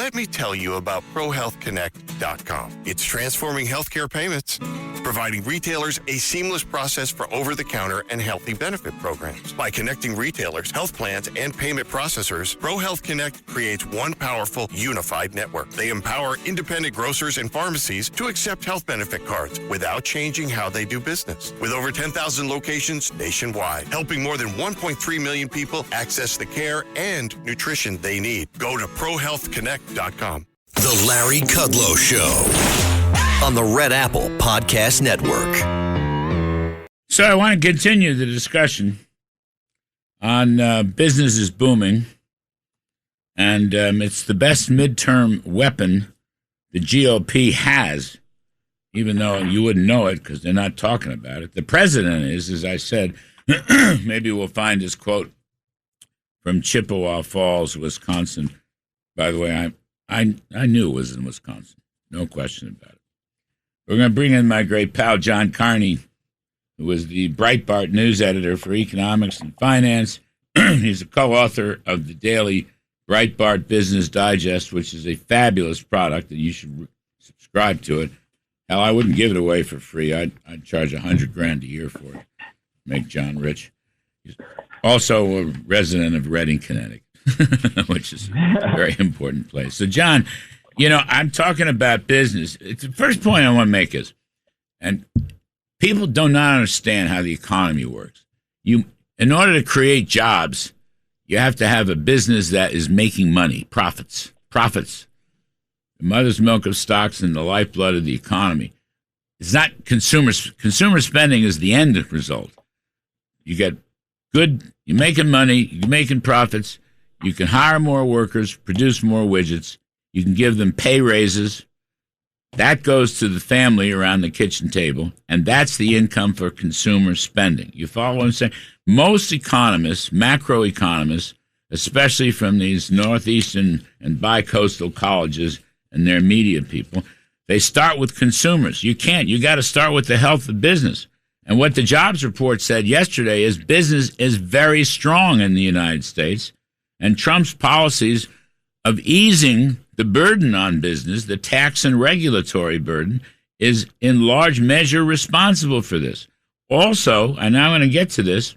Let me tell you about ProHealthConnect.com. It's transforming healthcare payments, providing retailers a seamless process for over-the-counter and healthy benefit programs. By connecting retailers, health plans, and payment processors, ProHealth Connect creates one powerful, unified network. They empower independent grocers and pharmacies to accept health benefit cards without changing how they do business. With over 10,000 locations nationwide, helping more than 1.3 million people access the care and nutrition they need. Go to ProHealthConnect.com. The Larry Kudlow Show on the Red Apple Podcast Network. So I want to continue the discussion on business is booming, and it's the best midterm weapon the GOP has, even though you wouldn't know it because they're not talking about it. The president is, as I said, maybe we'll find his quote from Chippewa Falls, Wisconsin. By the way, I knew it was in Wisconsin. No question about it. We're going to bring in my great pal, John Carney, who was the Breitbart news editor for economics and finance. He's a co-author of the daily Breitbart Business Digest, which is a fabulous product, and you should subscribe to it. Hell, I wouldn't give it away for free. I'd charge $100,000 a year for it. Make John rich. He's also a resident of Reading, Connecticut, which is a very important place. So, John, you know, I'm talking about business. The first point I want to make is, and people do not understand how the economy works. In order to create jobs, you have to have a business that is making money, profits. The mother's milk of stocks and the lifeblood of the economy. It's not consumers. Consumer spending is the end result. You get good, you're making money, you're making profits, you can hire more workers, produce more widgets, you can give them pay raises. That goes to the family around the kitchen table, and that's the income for consumer spending. You follow what I'm saying? Most economists, macroeconomists, especially from these northeastern and bi-coastal colleges and their media people, they start with consumers. You can't. You got to start with the health of business. And what the jobs report said yesterday is business is very strong in the United States, and Trump's policies of easing the burden on business, the tax and regulatory burden, is in large measure responsible for this. Also, and I'm going to get to this,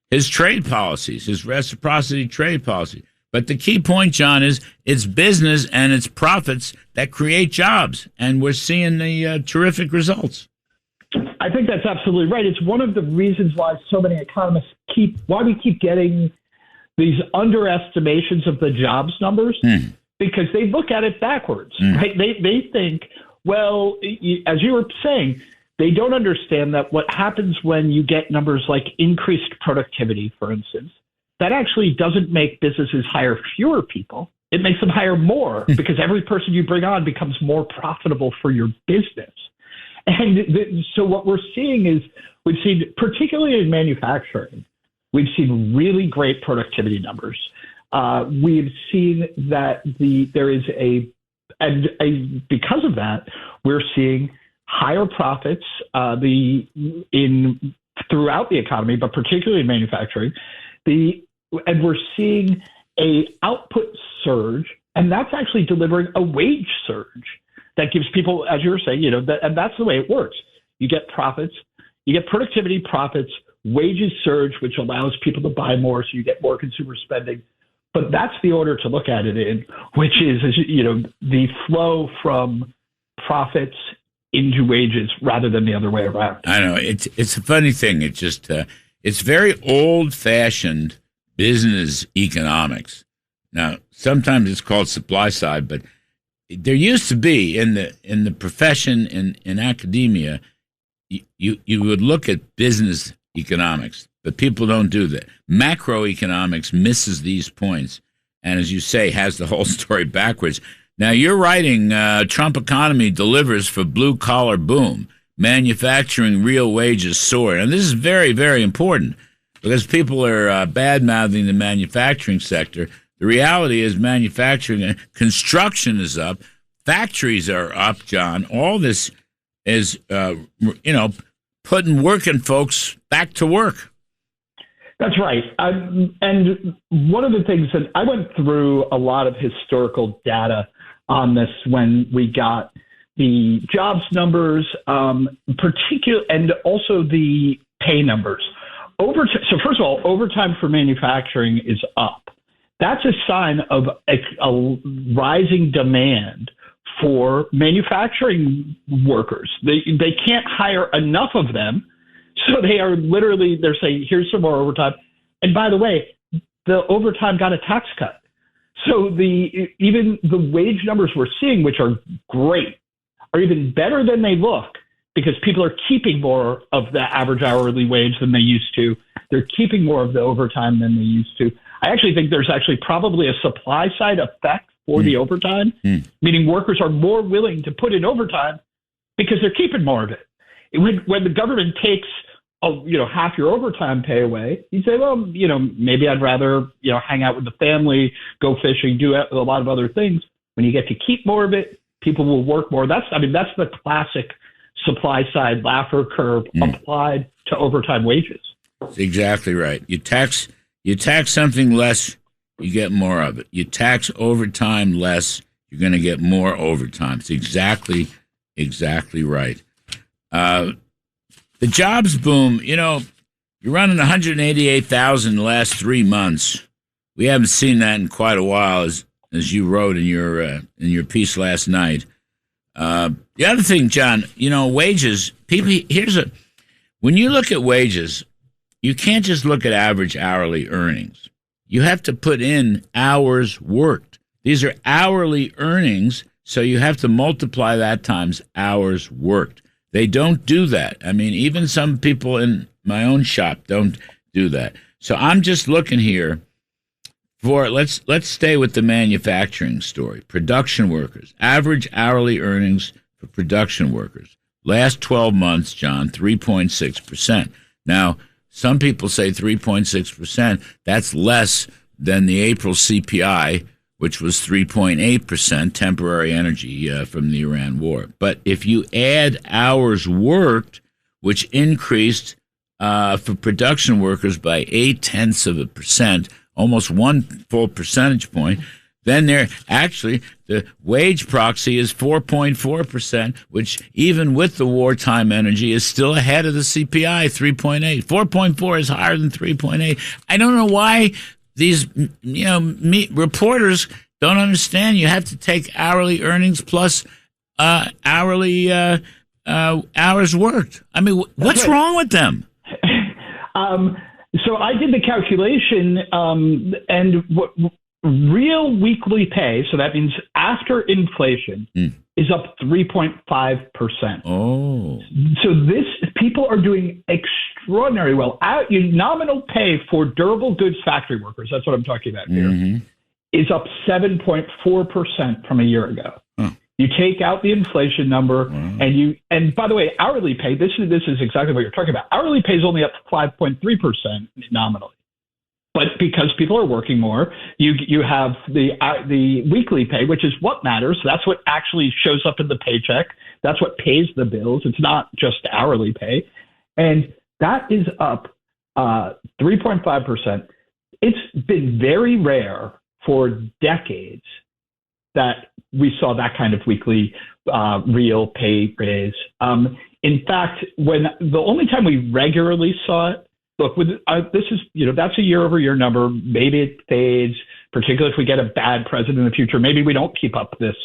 his trade policies, his reciprocity trade policy. But the key point, John, is it's business and it's profits that create jobs, and we're seeing the terrific results. I think that's absolutely right. It's one of the reasons why so many economists keep getting these underestimations of the jobs numbers, because they look at it backwards, right? They think, well, as you were saying, they don't understand that what happens when you get numbers like increased productivity, for instance, that actually doesn't make businesses hire fewer people. It makes them hire more because every person you bring on becomes more profitable for your business. And so what we're seeing is we've seen, particularly in manufacturing, we've seen really great productivity numbers. We've seen that because of that, we're seeing higher profits throughout the economy, but particularly in manufacturing. And we're seeing a output surge, and that's actually delivering a wage surge that gives people, as you were saying, and that's the way it works. You get profits, you get productivity, profits, wages surge, which allows people to buy more, so you get more consumer spending. But that's the order to look at it in, which is the flow from profits into wages rather than the other way around. I know it's a funny thing. It's just it's very old-fashioned business economics. Now, sometimes it's called supply side, but there used to be in the profession in academia, you would look at business economics, but people don't do that. Macroeconomics misses these points, and as you say, has the whole story backwards. Now, you're writing Trump economy delivers for blue-collar boom. Manufacturing real wages soar. And this is very, very important because people are bad-mouthing the manufacturing sector. The reality is manufacturing, construction is up. Factories are up, John. All this is, putting working folks back to work. That's right. And one of the things that I went through a lot of historical data on this when we got the jobs numbers, and also the pay numbers. So first of all, overtime for manufacturing is up. That's a sign of a rising demand for manufacturing workers. They can't hire enough of them, so they're saying, here's some more overtime. And by the way, the overtime got a tax cut. So even the wage numbers we're seeing, which are great, are even better than they look because people are keeping more of the average hourly wage than they used to. They're keeping more of the overtime than they used to. I actually think there's actually probably a supply side effect for the overtime, meaning workers are more willing to put in overtime because they're keeping more of it. When the government takes half your overtime pay away, you say, well, maybe I'd rather hang out with the family, go fishing, do a lot of other things. When you get to keep more of it, people will work more. That's the classic supply side Laffer curve applied to overtime wages. That's exactly right. You tax something less, you get more of it. You tax overtime less, you're going to get more overtime. It's exactly right. The jobs boom, you're running 188,000 the last 3 months. We haven't seen that in quite a while, as you wrote in your piece last night. The other thing, John, wages. When you look at wages, you can't just look at average hourly earnings. You have to put in hours worked. These are hourly earnings, so you have to multiply that times hours worked. They don't do that. I mean, even some people in my own shop don't do that. So I'm just looking here for, let's stay with the manufacturing story. Production workers, average hourly earnings for production workers. Last 12 months, John, 3.6%. Now, some people say 3.6%. That's less than the April CPI, which was 3.8%, temporary energy from the Iran war. But if you add hours worked, which increased for production workers by 0.8%, almost 1 full percentage point, then the wage proxy is 4.4%, which even with the wartime energy is still ahead of the CPI, 3.8. 4.4 is higher than 3.8. I don't know why these reporters don't understand. You have to take hourly earnings plus hourly hours worked. I mean, what's wrong with them? So I did the calculation, and what real weekly pay, so that means after inflation, is up 3.5%. Oh. So people are doing extraordinarily well. Nominal pay for durable goods factory workers, that's what I'm talking about here, is up 7.4% from a year ago. Oh. You take out the inflation number, and by the way, hourly pay, this is exactly what you're talking about. Hourly pay is only up 5.3% nominally. But because people are working more, you have the weekly pay, which is what matters. That's what actually shows up in the paycheck. That's what pays the bills. It's not just hourly pay. And that is up 3.5%. It's been very rare for decades that we saw that kind of weekly real pay raise. In fact, the only time we regularly saw it, look, this is, that's a year-over-year number. Maybe it fades, particularly if we get a bad president in the future. Maybe we don't keep up this.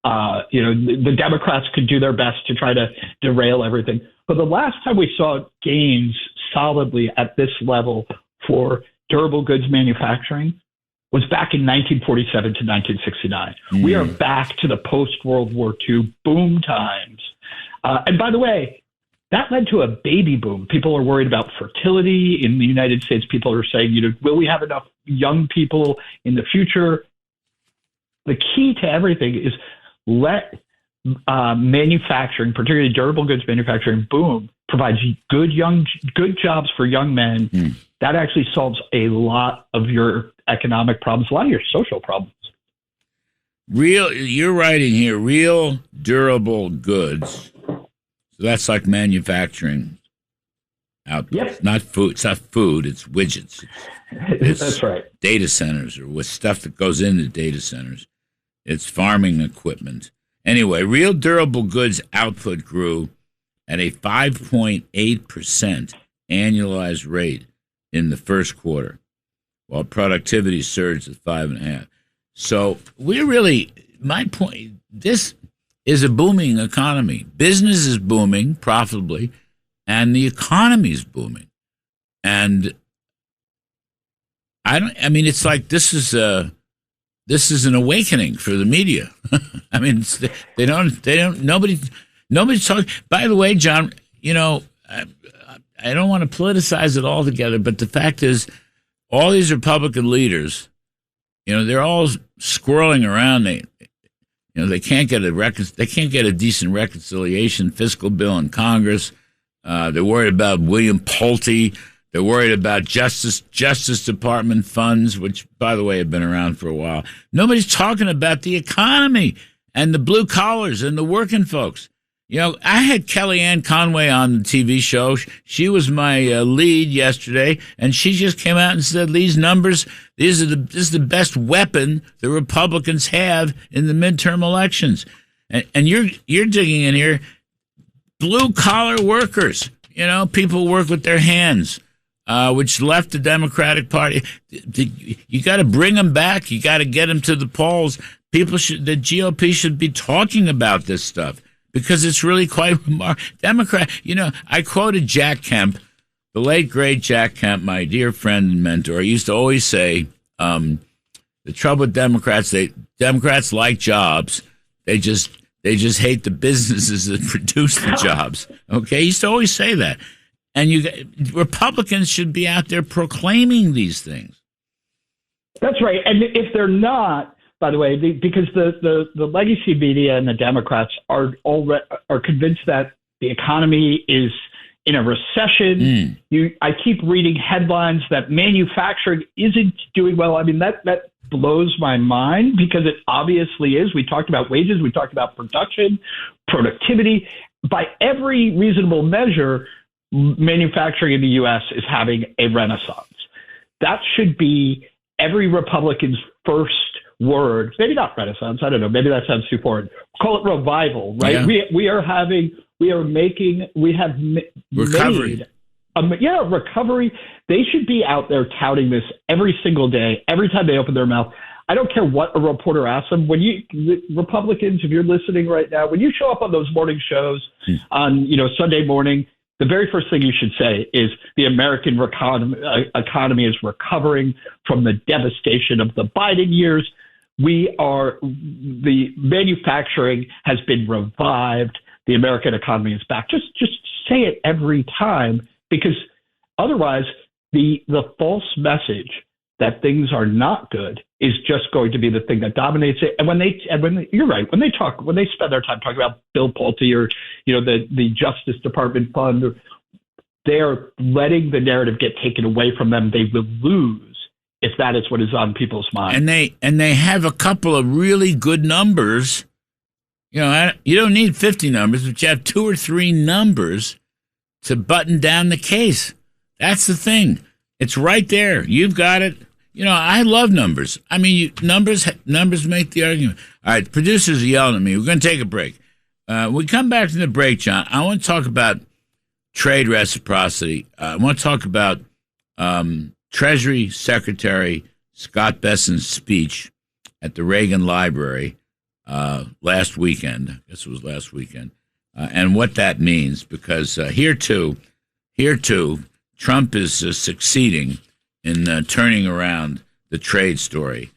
The Democrats could do their best to try to derail everything. But the last time we saw gains solidly at this level for durable goods manufacturing was back in 1947 to 1969. We are back to the post-World War II boom times. And by the way, that led to a baby boom. People are worried about fertility in the United States. People are saying, will we have enough young people in the future? The key to everything is let manufacturing, particularly durable goods manufacturing, boom, provides good jobs for young men. That actually solves a lot of your economic problems, a lot of your social problems. You're writing here, real durable goods. So that's like manufacturing output. Yep. It's not food. It's not food. It's widgets. It's that's right. Data centers or with stuff that goes into data centers. It's farming equipment. Anyway, real durable goods output grew at a 5.8% annualized rate in the first quarter, while productivity surged at 5.5%. So my point, this is a booming economy. Business is booming profitably, and the economy is booming. And it's like this is an awakening for the media. I mean, nobody's talking. By the way, John, I don't want to politicize it altogether, but the fact is, all these Republican leaders, they're all squirreling around. They can't get a decent reconciliation fiscal bill in Congress. They're worried about William Pulte. They're worried about Justice Department funds, which, by the way, have been around for a while. Nobody's talking about the economy and the blue collars and the working folks. I had Kellyanne Conway on the TV show. She was my lead yesterday, and she just came out and said these numbers, this is the best weapon the Republicans have in the midterm elections. And you're digging in here, blue collar workers. People work with their hands, which left the Democratic Party. You got to bring them back. You got to get them to the polls. The GOP should be talking about this stuff, because it's really quite remarkable. I quoted Jack Kemp, the late, great Jack Kemp, my dear friend and mentor. He used to always say, the trouble with Democrats like jobs. They just hate the businesses that produce the jobs. Okay? He used to always say that. And Republicans should be out there proclaiming these things. That's right. And if they're not, by the way, because the legacy media and the Democrats are convinced that the economy is in a recession. I keep reading headlines that manufacturing isn't doing well. I mean, that blows my mind, because it obviously is. We talked about wages. We talked about production, productivity. By every reasonable measure, manufacturing in the U.S. is having a renaissance. That should be every Republican's first word. Maybe not renaissance. I don't know. Maybe that sounds too foreign. Call it revival, right? Yeah. We have recovery. Recovery. They should be out there touting this every single day, every time they open their mouth. I don't care what a reporter asks them. Republicans, if you're listening right now, when you show up on those morning shows on Sunday morning, the very first thing you should say is the American economy is recovering from the devastation of the Biden years. The manufacturing has been revived. The American economy is back. Just say it every time, because otherwise the false message that things are not good is just going to be the thing that dominates it. And you're right, when they spend their time talking about Bill Pulte or the Justice Department fund, they are letting the narrative get taken away from them. They will lose if that is what is on people's minds. And they have a couple of really good numbers. You don't need 50 numbers, but you have 2 or 3 numbers to button down the case. That's the thing. It's right there. You've got it. I love numbers. I mean, numbers make the argument. All right, the producers are yelling at me. We're going to take a break. We come back from the break, John. I want to talk about trade reciprocity. I want to talk about Treasury Secretary Scott Bessent's speech at the Reagan Library last weekend. I guess it was last weekend. And what that means, because here too, Trump is succeeding in turning around the trade story,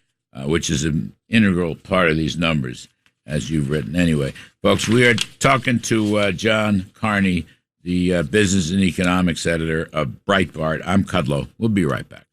which is an integral part of these numbers, as you've written. Anyway, folks, we are talking to John Carney, the business and economics editor of Breitbart. I'm Kudlow. We'll be right back.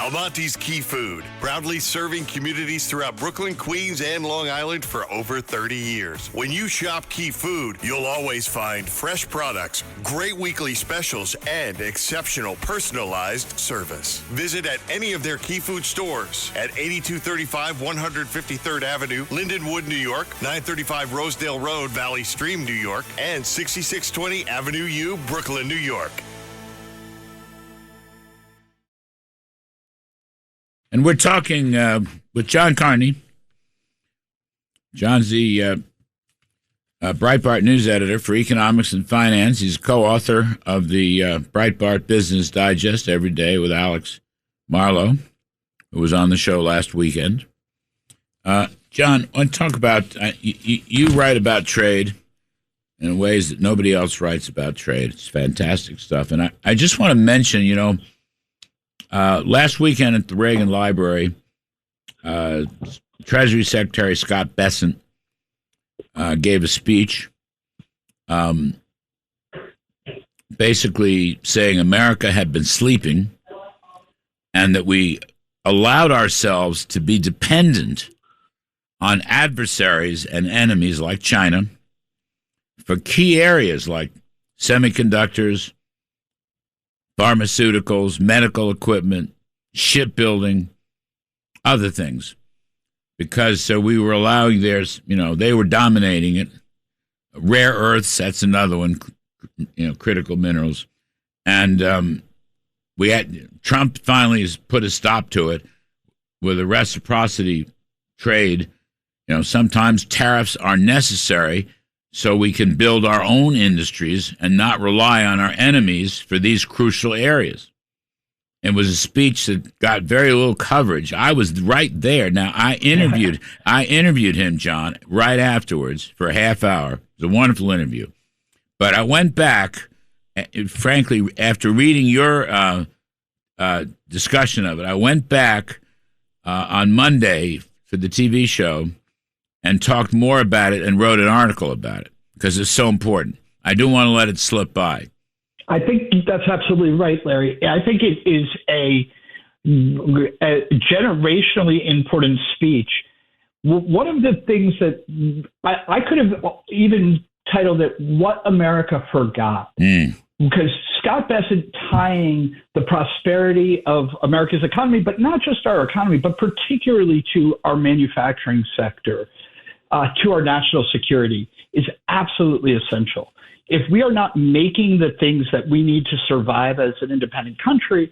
Almonte's Key Food, proudly serving communities throughout Brooklyn, Queens, and Long Island for over 30 years. When you shop Key Food, you'll always find fresh products, great weekly specials, and exceptional personalized service. Visit at any of their Key Food stores at 8235 153rd Avenue, Lindenwood, New York, 935 Rosedale Road, Valley Stream, New York, and 6620 Avenue U, Brooklyn, New York. And we're talking with John Carney. John's the Breitbart news editor for economics and finance. He's co-author of the Breitbart Business Digest Every Day with Alex Marlowe, who was on the show last weekend. John, I want to talk about, you write about trade in ways that nobody else writes about trade. It's fantastic stuff. And I just want to mention, last weekend at the Reagan Library, Treasury Secretary Scott Bessent gave a speech basically saying America had been sleeping and that we allowed ourselves to be dependent on adversaries and enemies like China for key areas like semiconductors, pharmaceuticals, medical equipment, shipbuilding, other things. Because we were allowing theirs, they were dominating it. Rare earths, that's another one, critical minerals. And Trump finally has put a stop to it with a reciprocity trade. Sometimes tariffs are necessary so we can build our own industries and not rely on our enemies for these crucial areas. It was a speech that got very little coverage. I was right there. Now, I interviewed him, John, right afterwards for a half hour. It was a wonderful interview. But I went back, frankly, after reading your discussion of it, I went back on Monday for the TV show and talked more about it and wrote an article about it because it's so important. I don't want to let it slip by. I think that's absolutely right, Larry. I think it is a generationally important speech. One of the things that I could have even titled it, What America Forgot. Because Scott Bessent tying the prosperity of America's economy, but not just our economy, but particularly to our manufacturing sector, to our national security, is absolutely essential. If we are not making the things that we need to survive as an independent country,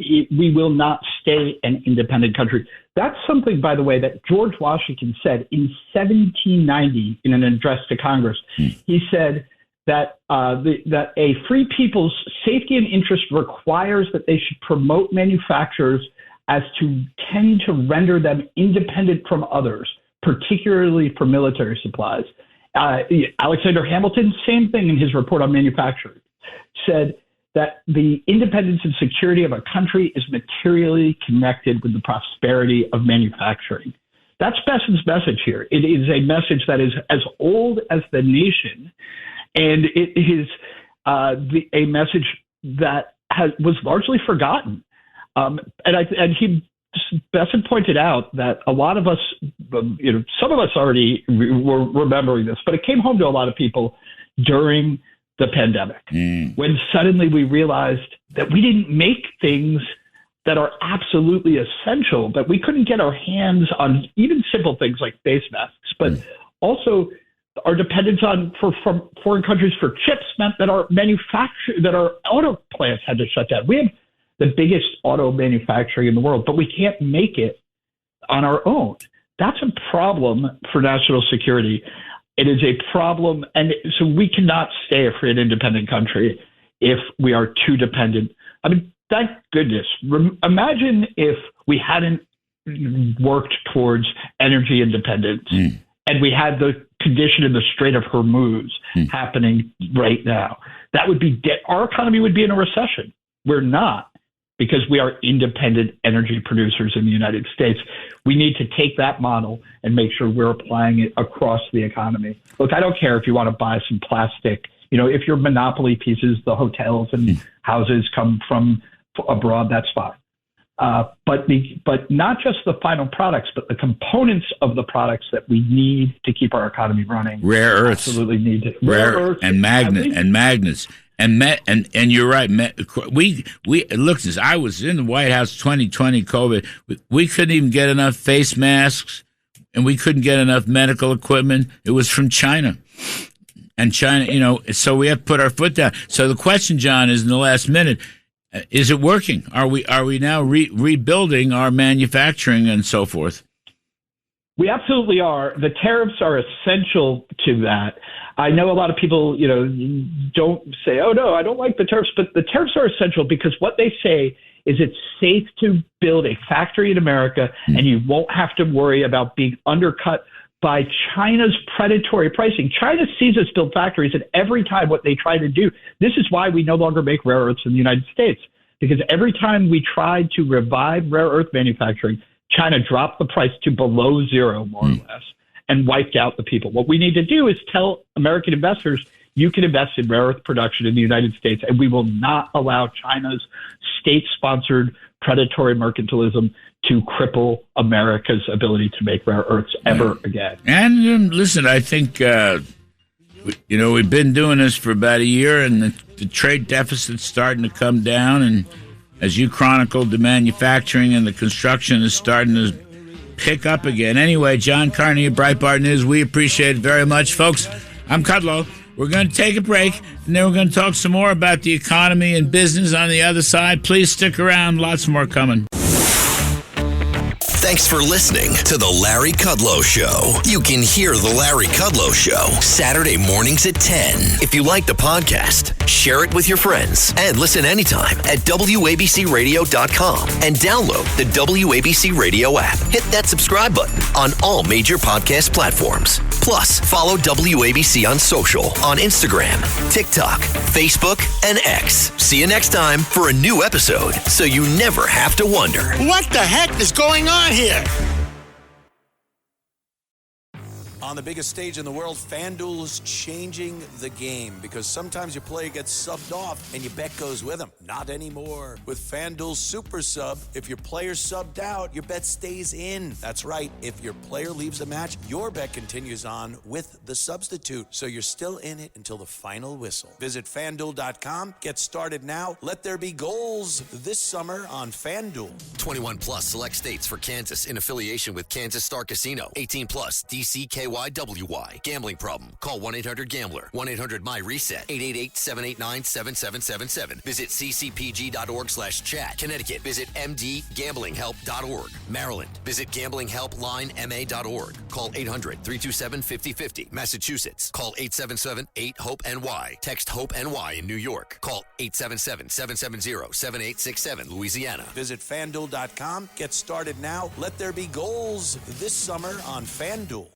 we will not stay an independent country. That's something, by the way, that George Washington said in 1790 in an address to Congress. He said that that a free people's safety and interest requires that they should promote manufacturers as to tend to render them independent from others, particularly for military supplies. Alexander Hamilton, same thing in his report on manufacturing, said that the independence and security of a country is materially connected with the prosperity of manufacturing. That's Bessent's message here. It is a message that is as old as the nation, and it is a message that was largely forgotten. Bessent pointed out that a lot of us, some of us already were remembering this, but it came home to a lot of people during the pandemic, when suddenly we realized that we didn't make things that are absolutely essential, that we couldn't get our hands on even simple things like face masks, but also our dependence from foreign countries for chips meant that our auto plants had to shut down. We have the biggest auto manufacturing in the world, but we can't make it on our own. That's a problem for national security. It is a problem, and so we cannot stay a free and independent country if we are too dependent. I mean, thank goodness. Imagine if we hadn't worked towards energy independence and we had the condition in the Strait of Hormuz happening right now. That would be our economy would be in a recession. We're not, because we are independent energy producers in the United States. We need to take that model and make sure we're applying it across the economy. Look, I don't care if you want to buy some plastic, if your monopoly pieces, the hotels and houses come from abroad, that's fine. But not just the final products, but the components of the products that we need to keep our economy running. Rare earths. Absolutely need to. Rare earths and magnets. And you're right. We look. Since I was in the White House 2020 COVID, we couldn't even get enough face masks, and we couldn't get enough medical equipment. It was from China, and China, so we have to put our foot down. So the question, John, is in the last minute: Is it working? Are we now rebuilding our manufacturing and so forth? We absolutely are. The tariffs are essential to that. I know a lot of people, don't say, oh, no, I don't like the tariffs, but the tariffs are essential because what they say is it's safe to build a factory in America and you won't have to worry about being undercut by China's predatory pricing. China sees us build factories, and every time what they try to do, this is why we no longer make rare earths in the United States, because every time we tried to revive rare earth manufacturing, China dropped the price to below zero, more or less, and wiped out the people. What we need to do is tell American investors, you can invest in rare earth production in the United States, and we will not allow China's state-sponsored predatory mercantilism to cripple America's ability to make rare earths ever again. And listen, I think, we've been doing this for about a year, and the trade deficit's starting to come down, and as you chronicled, the manufacturing and the construction is starting to pick up again. Anyway, John Carney of Breitbart News, we appreciate it very much. Folks, I'm Kudlow. We're going to take a break, and then we're going to talk some more about the economy and business on the other side. Please stick around. Lots more coming. Thanks for listening to The Larry Kudlow Show. You can hear The Larry Kudlow Show Saturday mornings at 10. If you like the podcast, share it with your friends and listen anytime at WABCRadio.com and download the WABC Radio app. Hit that subscribe button on all major podcast platforms. Plus, follow WABC on social on Instagram, TikTok, Facebook, and X. See you next time for a new episode so you never have to wonder. What the heck is going on here? On the biggest stage in the world, FanDuel is changing the game because sometimes your player gets subbed off and your bet goes with them. Not anymore. With FanDuel Super Sub, if your player's subbed out, your bet stays in. That's right. If your player leaves the match, your bet continues on with the substitute. So you're still in it until the final whistle. Visit FanDuel.com. Get started now. Let there be goals this summer on FanDuel. 21 plus select states for Kansas in affiliation with Kansas Star Casino. 18 plus DCKYWY. Gambling problem? Call 1-800-GAMBLER. 1-800-MY-RESET. 888-789-7777. Visit ccpg.org/chat. Connecticut. Visit mdgamblinghelp.org. Maryland. Visit gamblinghelplinema.org. Call 800-327-5050. Massachusetts. Call 877-8-HOPE-NY. Text HOPE-NY in New York. Call 877-770-7867. Louisiana. Visit FanDuel.com. Get started now. Let there be goals this summer on FanDuel.